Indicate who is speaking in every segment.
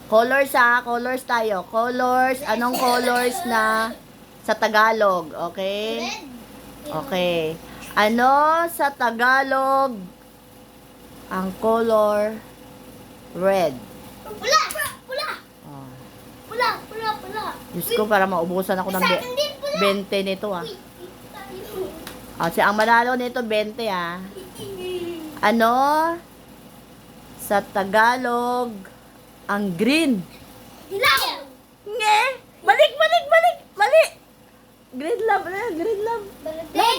Speaker 1: Colors ha, colors tayo. Colors, anong colors na sa Tagalog, okay?
Speaker 2: Red.
Speaker 1: Okay. Ano sa Tagalog ang color red?
Speaker 2: Pula. Pula.
Speaker 1: Oh.
Speaker 2: Pula. Pula. Pula.
Speaker 1: Diyos ko, para maubusan ako ng
Speaker 2: Sa akin din pula.
Speaker 1: 20 nito ah. Si ang manalo nito 20 ah. Ano sa Tagalog ang green?
Speaker 2: Dilaw.
Speaker 1: Nge! Balik, balik, balik! Mali! Green love, green love.
Speaker 2: Verde.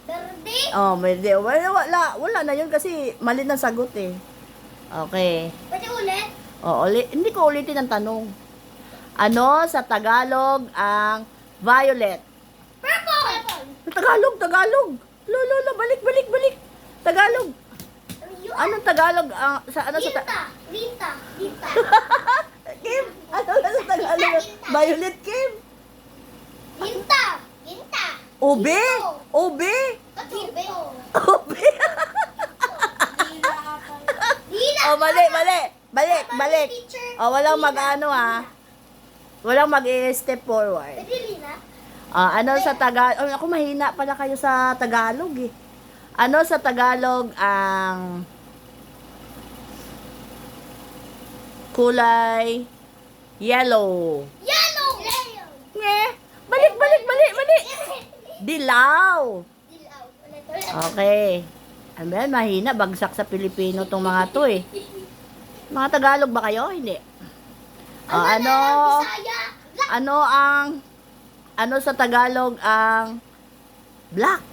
Speaker 2: Verde.
Speaker 1: Oh, wala na yun kasi mali na sagot eh. Okay.
Speaker 2: Pwede ulit.
Speaker 1: Hindi ko ulitin ang tanong. Ano sa Tagalog ang violet?
Speaker 2: Purple.
Speaker 1: Tagalog. Lolo, balik. Tagalog. Anong Tagalog sa ano sa
Speaker 2: Linta. Linta.
Speaker 1: Kim? Ano na sa Tagalog? Violet, Kim?
Speaker 2: Linta. Linta.
Speaker 1: Ube? Ube?
Speaker 2: Katubi.
Speaker 1: Ube?
Speaker 2: Dila.
Speaker 1: Oh, mali. Balik. Oh, walang mag-ano ah. Walang mag-step forward.
Speaker 2: Pwede lina.
Speaker 1: Ano sa Tagalog? Oh, ako mahina pala kayo sa Tagalog eh. Ano sa Tagalog ang kulay yellow?
Speaker 2: Yellow.
Speaker 1: Nge, balik. Dilaw.
Speaker 2: Dilaw. Ulit.
Speaker 1: Okay. Ano yan, mahina, bagsak sa Pilipino tong mga to eh. Mga Tagalog ba kayo? Hindi.
Speaker 2: Bisaya.
Speaker 1: Ano sa Tagalog ang black?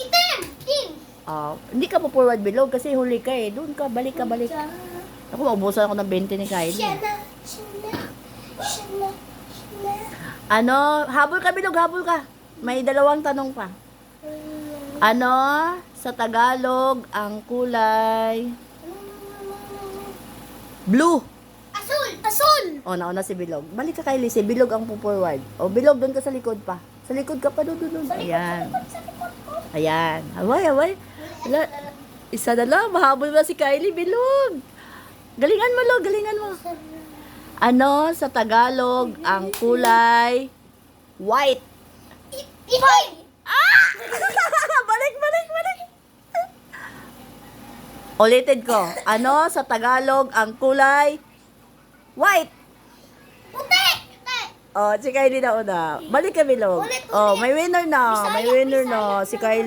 Speaker 2: Itim. Tin.
Speaker 1: Hindi ka po forward below kasi huli ka eh. Doon ka, balik. Ako, maubusan ako ng 20 ni Kylie.
Speaker 2: Shana.
Speaker 1: Ano, habol ka. May dalawang tanong pa. Ano sa Tagalog ang kulay blue?
Speaker 2: Asul.
Speaker 1: Nauna si Bilog. Balik ka Kylie, si Bilog ang forward. Bilog, doon ka sa likod pa. Sa likod ka pa, doon. Ayan. Away. Wala. Isa na lang, mahabol ba si Kylie, Bilog? Galingan mo. Ano sa Tagalog ang kulay white?
Speaker 2: Itim.
Speaker 1: Balik. Ulitin ko. Ano sa Tagalog ang kulay white?
Speaker 2: Puti.
Speaker 1: Si Kylie na una. Balik ka, Bilog.
Speaker 2: Ulit.
Speaker 1: May winner na. Si Kylie.